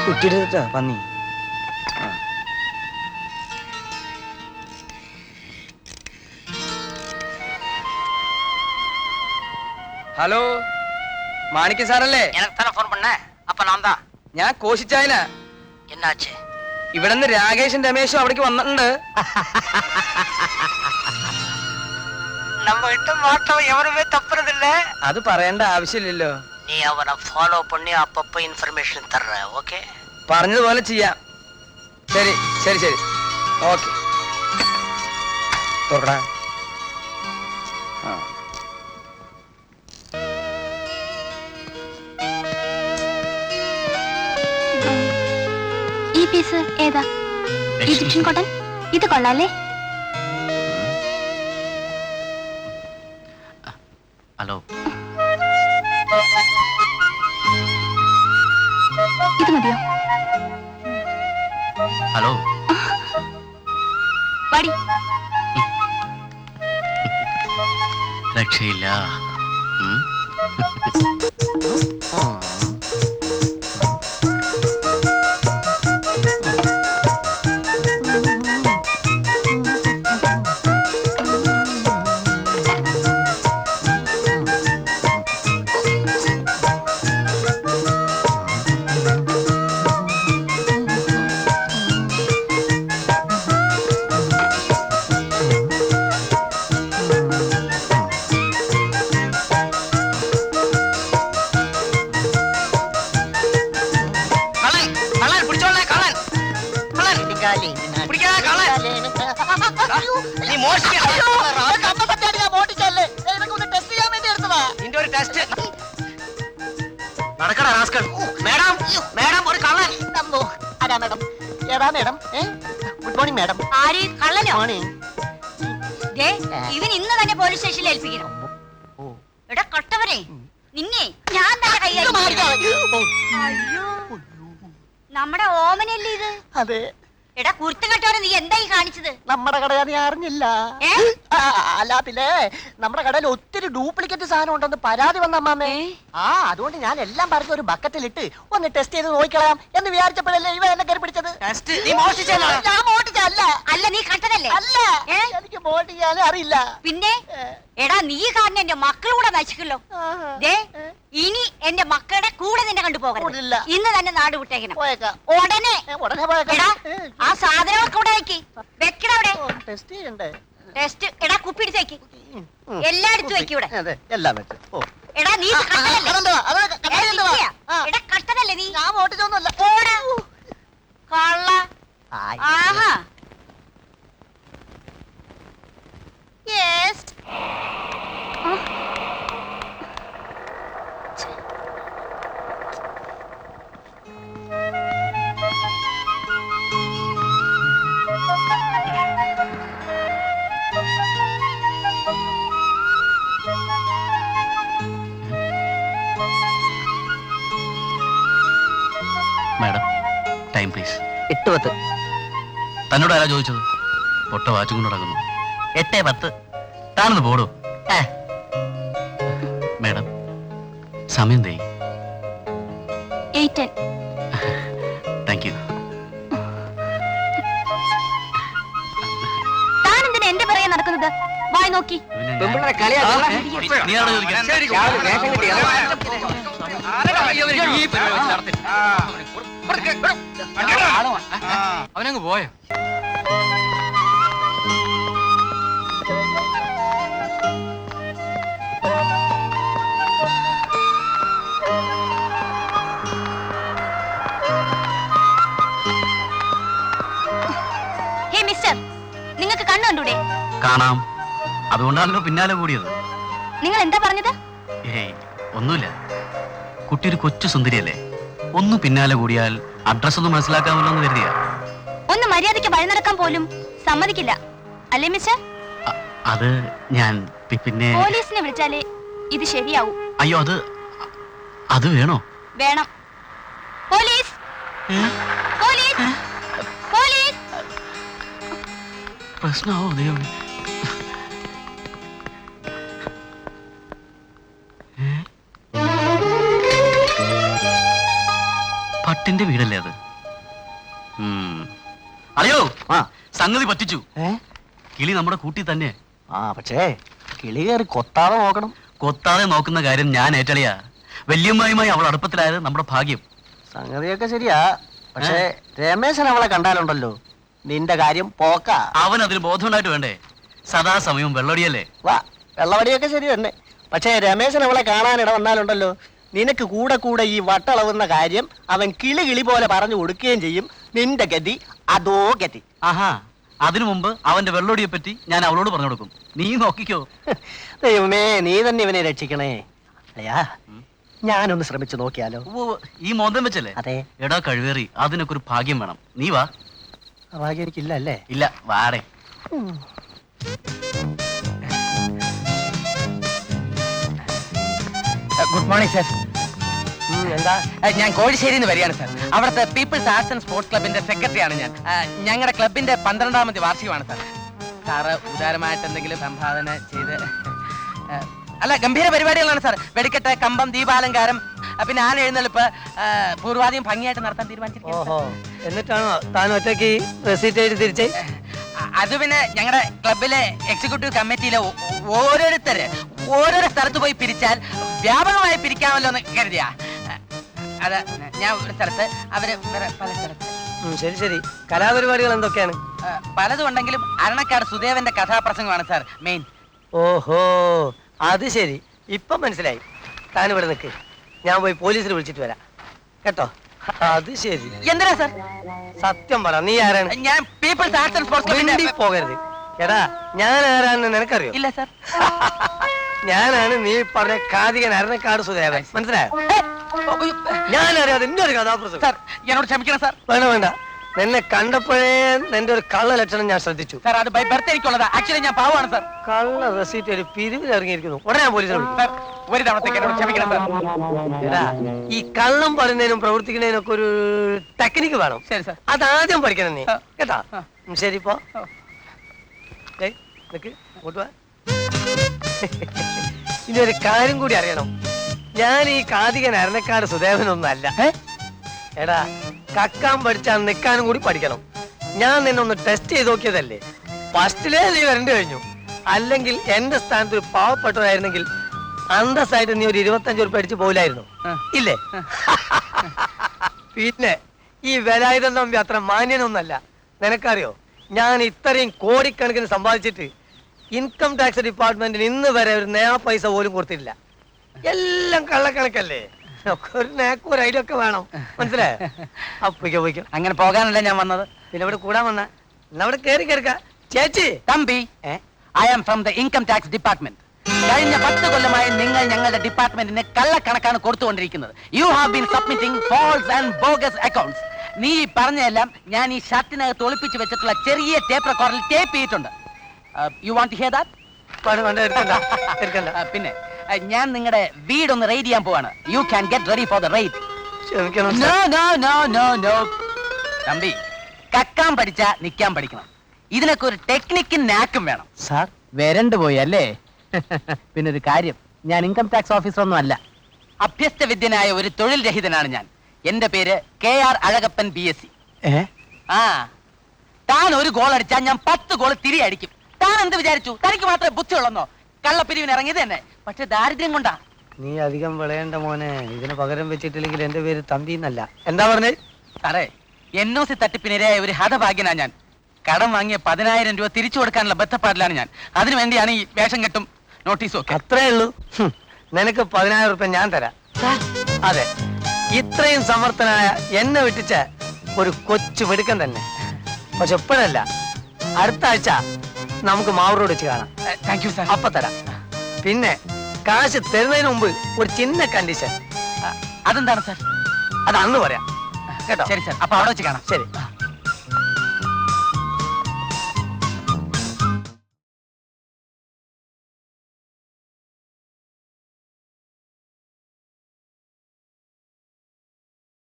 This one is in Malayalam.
കുത്തിയെടുത്താ പന്നി. ഹലോ, മാണിക്യ സാറല്ലേ? ഫോൺ பண்ண. அப்ப நான் தான். ഞാൻ കോശിച്ചായന. என்னாச்சு? ഇവിടുന്ന് രാകേഷും രമേശും അവിടേക്ക് വന്നിട്ടുണ്ട്. நம்ம இட்ட மாட்டோம் எவருமே தப்புறதில்ல. അത് പറയേണ്ട ആവശ്യമില്ലല്ലോ. நீ அவனை ஃபாலோ பண்ணி அப்பப்ப இன்ஃபர்மேஷன் தர்ற, ஓகே? പറഞ്ഞതുപോലെ ചെയ്യാം. ശരി ശരി ശരി, ഓക്കെ. തുറക്കടാ. ഈ പീസ് ഏതാ? Egyptian cotton. ഇത് കൊള്ളാല്ലേ? ഹലോ, ഇത് മതിയോ? ഹലോ. വാടി. രക്ഷയില്ല. Good morning madam. ആര്? കള്ളനോ? മോർണിംഗ്. ഇവൻ ഇന്ന് തന്നെ പോലീസ് സ്റ്റേഷനിൽ ഏൽപ്പിക്കണം. എടാ കട്ടവനെ, നിന്നെ ഞാൻ തന്നെ കൈകാര്യം. അയ്യോ, നമ്മുടെ ഓമനല്ലേ ഇത്? അതെ. എടാ കുരുത്തം കെട്ടവനെ, നീ എന്തായി കാണിച്ചത്? നമ്മുടെ കട നീ അറിഞ്ഞില്ല. അല്ല പിന്നെ നമ്മുടെ കടയിൽ ഒത്തിരി ഡ്യൂപ്ലിക്കേറ്റ് സാധനം ഉണ്ടെന്ന് പരാതി വന്ന അമ്മാമേ. അതുകൊണ്ട് ഞാൻ എല്ലാം പറഞ്ഞ ഒരു ബക്കറ്റിലിട്ട് ഒന്ന് ടെസ്റ്റ് ചെയ്ത് നോക്കിക്കളയാം എന്ന് വിചാരിച്ചപ്പോഴല്ലേ ഇവ എന്നെ കയറി പിടിച്ചത്. നീ മോഷ്ടിച്ചല്ല. ഞാൻ മോട്ടിച്ചല്ല. അല്ല, നീ കണ്ടതല്ലേ? അല്ല, എനിക്ക് മോട്ടിക്കാനും അറിയില്ല. പിന്നെ എടാ, നീ കാരണം എന്റെ മക്കളൂടെ നശിക്കല്ലോ. ഇനി എന്റെ മക്കളുടെ കൂടെ നിന്നെ കണ്ടുപോകരുത്. ഇന്ന് തന്നെ നാട് വിട്ടേക്കണം. ഉടനെ എടാ, ആ സാധനങ്ങളൊക്കെ ഇവിടെ വെക്ക്. വെക്കടവിടെ. ടെസ്റ്റ് ചെയ്യണ്ടേ? ടെസ്റ്റ് എടാ, കുപ്പിടിച്ചേക്ക്. എല്ലായിടത്തും വെക്കൂടെ. എല്ലാം വെച്ച്. എടാ നീ എടാ കട്ടതല്ലേ നീ? ഞാൻ മോട്ടിച്ചൊന്നുമല്ല. കള്ള. ആഹാ. യെസ്. Madam, time please. 8:10. തന്നോട് ആരാ ചോദിച്ചത്? പൊട്ട വാച്ചും കൊണ്ട് നടക്കുന്നു. 8:10. താനൊന്ന് പോടൂ. മാഡം, സമയം തേ. 8:10. Thank you. താനെന്തിനാ എന്റെ പിറകെ നടക്കുന്നത്? വായി നോക്കി. നീ ആരോട് ചോദിക്കാൻ? അവനങ്ങ് പോയോ? ഹേ മിസ്റ്റർ, നിങ്ങൾക്ക് കണ്ണു കണ്ടൂടെ? കാണാം. അതുകൊണ്ടാണല്ലോ പിന്നാലെ കൂടിയത്. നിങ്ങൾ എന്താ പറഞ്ഞത്? ഏയ് ഒന്നുമില്ല. കുട്ടി ഒരു കൊച്ചു സുന്ദരിയല്ലേ, ഒന്ന് പിന്നാലെ കൂടിയാൽ അഡ്രസ് ഒന്ന് മനസ്സിലാക്കാമല്ലോ എന്ന് കരുതിയാ. ഒന്ന് മര്യാദയ്ക്ക് വഴി നടക്കാൻ പോലും സമ്മതിക്കില്ല അല്ലേ മിസ്റ്റർ? അത് ഞാൻ പിന്നെ പോലീസിനെ വിളിച്ചാലേ ഇത് ശരിയാവും. അയ്യോ, അത് വേണോ? വേണം. Police, police, police. പ്രശ്നമാവോ ദൈവമേ? കുട്ടിന്റെ വീടല്ലേ അത്? അയ്യോ ആ സംഗതി പറ്റിച്ചു. കിളി നമ്മുടെ കൂട്ടി തന്നെ. ആ പക്ഷേ കിളി കയറി കൊത്താതെ നോക്കണം. കൊത്താതെ നോക്കുന്ന കാര്യം ഞാൻ ഏറ്റളിയാ. വല്യമ്മായുമായി അവൾ അടുപ്പത്തിലായത് നമ്മുടെ ഭാഗ്യം. സംഗതിയൊക്കെ ശരിയാ, പക്ഷേ രമേശൻ അവളെ കണ്ടാലുണ്ടല്ലോ നിന്റെ കാര്യം പോക്ക. അവൻ അതിന് ബോധമുണ്ടായിട്ട് വേണ്ടേ? സദാസമയവും വെള്ളടിയല്ലേ. വാ, വെള്ളവടിയൊക്കെ ശരി തന്നെ. പക്ഷേ രമേശൻ അവളെ കാണാനിട വന്നാലുണ്ടല്ലോ നിനക്ക് കൂടെ കൂടെ ഈ വട്ടളവുന്ന കാര്യം അവൻ കിളി കിളി പോലെ പറഞ്ഞു കൊടുക്കുകയും ചെയ്യും. നിന്റെ ഗതി അതോ ഗതി. ആഹാ, അതിനു മുമ്പ് അവന്റെ വെള്ളോടിയെ പറ്റി ഞാൻ അവളോട് പറഞ്ഞു കൊടുക്കും. നീ നോക്കിക്കോ. ദൈവമേ, നീ തന്നെ ഇവനെ രക്ഷിക്കണേ. അയ്യാ, ഞാനൊന്ന് ശ്രമിച്ചു നോക്കിയാലോ? ഈ മോന്തം വെച്ചല്ലേ? അതെ. എടാ കഴിവേറി, അതിനൊക്കെ ഒരു ഭാഗ്യം വേണം. നീ വാ. ഭാഗ്യം എനിക്കില്ല അല്ലേ? ഇല്ല, വാടേ. Good morning sir. എന്താ? ഞാൻ കോഴിശ്ശേരിയിൽ നിന്ന് വരികയാണ് സാർ. അവിടുത്തെ പീപ്പിൾസ് ആർട്സ് ആൻഡ് സ്പോർട്സ് ക്ലബിന്റെ സെക്രട്ടറിയാണ് ഞാൻ. ഞങ്ങളുടെ ക്ലബിന്റെ 12ാമത്തെ വാർഷികമാണ് സാർ. സാറ് ഉദാരമായിട്ട് എന്തെങ്കിലും സംഭാവന ചെയ്ത് അല്ല, ഗംഭീര പരിപാടികളാണ് സാർ. വെടിക്കെട്ട്, കമ്പം, ദീപാലങ്കാരം, പിന്നെ ആന എഴുന്നള്ളിപ്പ് പൂർവാധികം ഭംഗിയായിട്ട് നടത്താൻ തീരുമാനിച്ചിരിക്കുന്നു. എന്നിട്ടാണോ താൻ ഒറ്റയ്ക്ക് റെസീറ്റ് എഴുതി തിരിച്ചേ? അത് പിന്നെ ഞങ്ങളുടെ ക്ലബിലെ എക്സിക്യൂട്ടീവ് കമ്മിറ്റിയിലെ ഓരോരോ സ്ഥലത്ത് പോയി പിരിച്ചാൽ വ്യാപകമായി പിരിക്കാമല്ലോ എന്ന് കരുതിയാ. അത് ഞാൻ ഒരു സ്ഥലത്ത്, അവര് വേറെ പല സ്ഥലത്ത്. ശരി ശരി. കലാപരിപാടികൾ എന്തൊക്കെയാണ്? പലതും ഉണ്ടെങ്കിലും അരണക്കാട് സുദേവന്റെ കഥാപ്രസംഗമാണ് സാർ മെയിൻ. ഓഹോ, അത് ശരി. ഇപ്പൊ മനസ്സിലായി. താൻ ഇവിടെ നിൽക്ക്, ഞാൻ പോയി പോലീസിനെ വിളിച്ചിട്ട് വരാം കേട്ടോ. അത് ശരി. എന്തിനാ സാർ? സത്യം പറ, നീ ആരാണ്? ഞാൻ പീപ്പിൾസ് ആർട്സ് ആൻഡ് സ്പോർട്സ് ക്ലബിന്റെ. പോകരുത്. എടാ, ഞാൻ ആരാണെന്ന് നിനക്കറിയോ? ഇല്ല സാർ. ഞാനാണ് നീ പറഞ്ഞ കാതികൻ അരണക്കാട് സുദേവൻ. മനസ്സിലായോ? ഞാനറിയാതെ എന്റെ ഒരു കഥാപ്രസംഗം. സാർ, എന്നോട് ക്ഷമിക്കണം സാർ. വേണ്ട വേണ്ട, നിന്നെ കണ്ടപ്പോഴേ നിന്റെ ഒരു കള്ള ലക്ഷണം ഞാൻ ശ്രദ്ധിച്ചു. സാർ, അത് ബൈ ബർത്ത് എനിക്കുള്ളതാ. ആക്ച്വലി ഞാൻ പാവമാണ് സാർ. കള്ള റെസീറ്റ് ഒരു പിരിവിൽ ഇറങ്ങിയിരിക്കുന്നു. ഉടനെ ഞാൻ പോലീസിനെ വിളിക്കും. സാർ, ഒരു തവണത്തേക്ക് എന്നോട് ക്ഷമിക്കണം സാർ. എടാ, ഈ കള്ളം പറയുന്നതിനും പ്രവർത്തിക്കുന്നതിനും ഒക്കെ ഒരു ടെക്നിക്ക് വേണം. ശരി സാർ. അതാദ്യം പഠിക്കണം നീ കേട്ടാ. ആ. ശരി, ഇപ്പോ ഇങ്ങോട്ട് വാ. ഇനി ഒരു കാര്യം കൂടി അറിയണം. ഞാൻ ഈ കാതികൻ അരണക്കാട് സുദേവനൊന്നും അല്ല. എടാ, കക്കാൻ പഠിച്ചാൽ നിൽക്കാനും കൂടി പഠിക്കണം. ഞാൻ നിന്നൊന്ന് ടെസ്റ്റ് ചെയ്ത് നോക്കിയതല്ലേ. ഫസ്റ്റിലേ നീ വരേണ്ടി കഴിഞ്ഞു. അല്ലെങ്കിൽ എന്റെ സ്ഥാനത്ത് ഒരു പാവപ്പെട്ടവരായിരുന്നെങ്കിൽ അന്തസ്സായിട്ട് നീ ഒരു 25 ഉറുപ്പിക അടിച്ച് പോയില്ലായിരുന്നു, ഇല്ലേ? പിന്നെ ഈ വേലായുധൻ തമ്പി അത്ര മാന്യനൊന്നല്ല. നിനക്കറിയോ, ഞാൻ ഇത്രയും കോടിക്കണക്കിന് സമ്പാദിച്ചിട്ട് ഇൻകം ടാക്സ് ഡിപ്പാർട്ട്മെന്റിന് ഇന്ന് വരെ ഒരു നയാ പൈസ പോലും കൊടുത്തിട്ടില്ല. എല്ലാം കള്ളക്കണക്കല്ലേ. ഒരു നാക്കും ഒരു ഐഡിയ ഒക്കെ വേണം. മനസ്സിലായോ? അപ്പോയിക്കോ പോയിക്കോ. അങ്ങനെ പോകാനല്ല ഞാൻ വന്നത്. പിന്നെ ഇവിടെ കൂടാൻ വന്ന അവിടെ കേറി കേൾക്ക. ചേച്ചി തമ്പി, I am from the income tax department. കഴിഞ്ഞ 10 കൊല്ലമായി നിങ്ങൾ ഞങ്ങളുടെ ഡിപ്പാർട്ട്മെന്റിന് കള്ളക്കണക്കാണ് കൊടുത്തുകൊണ്ടിരിക്കുന്നത്. You have been submitting false and bogus accounts. നീ പറഞ്ഞതെല്ലാം ഞാൻ ഈ ഷർട്ടിനകത്ത് ഒളിപ്പിച്ച് വെച്ചിട്ടുള്ള ചെറിയ ടേപ്പ് റെക്കോർഡിൽ ടേപ്പ് ചെയ്തിട്ടുണ്ട്. You want to hear that? പിന്നെ ഞാൻ നിങ്ങളുടെ വീടൊന്ന് റെയ്ഡ് ചെയ്യാൻ പോവാണ്. You can get ready for the raid. തമ്പി, കക്കാൻ പഠിച്ചാ നിക്കാൻ പഠിക്കണം. ഇതിനൊക്കെ ഒരു ടെക്നിക്കും നാക്കും വേണം. സാർ, വരണ്ടു പോയി അല്ലേ? പിന്നെ ഒരു കാര്യം, ഞാൻ ഇൻകം ടാക്സ് ഓഫീസർ ഒന്നും അല്ല. അഭ്യസ്ത വിദ്യനായ ഒരു തൊഴിൽ രഹിതനാണ് ഞാൻ. എന്റെ പേര് KR അഴകപ്പൻ BSc. ആ, താൻ ഒരു ഗോൾ അടിച്ചാൽ ഞാൻ 10 ഗോൾ തിരി അടിക്കും. താൻ എന്ത് വിചാരിച്ചു? തനിക്ക് മാത്രമേ ബുദ്ധിയുള്ളെന്നോ? കള്ളപ്പിരിവിന് ഇറങ്ങിയത് തന്നെ, പക്ഷെ ദാരിദ്ര്യം കൊണ്ടാ. നീ അധികം വിളയേണ്ട മോനെ. ഇതിന് പകരം വെച്ചിട്ടില്ലെങ്കിൽ എന്റെ പേര് തമ്പി എന്നല്ല. എന്താ പറഞ്ഞത്? സാറേ, NOC തട്ടിപ്പിനിരയായ ഒരു ഹതഭാഗ്യനാ ഞാൻ. കടം വാങ്ങിയ 10,000 രൂപ തിരിച്ചു കൊടുക്കാനുള്ള ബന്ധപ്പാടിലാണ് ഞാൻ. അതിനു വേണ്ടിയാണ് ഈ വേഷം കെട്ടും നോട്ടീസും ഒക്കെ. അത്രേ ഉള്ളൂ. നിനക്ക് 10,000 ഉറുപ്പിക ഞാൻ തരാം. അതെ, ഇത്രയും സമർത്ഥനായ എന്നെ വിട്ടിച്ച ഒരു കൊച്ചു വെടുക്കൻ തന്നെ. പക്ഷെ എപ്പോഴല്ല, അടുത്ത ആഴ്ച നമുക്ക് മാവൂരോട് വെച്ച് കാണാം. Thank you sir. അപ്പൊ തരാം. പിന്നെ കാശ് തരുന്നതിന് മുമ്പ് ഒരു ചിന്ന കണ്ടീഷൻ. അതെന്താണ് സാർ? അത് അന്ന് പറയാം കേട്ടോ. ശരി സാർ, അപ്പൊ അവിടെ വെച്ച് കാണാം. ശരി.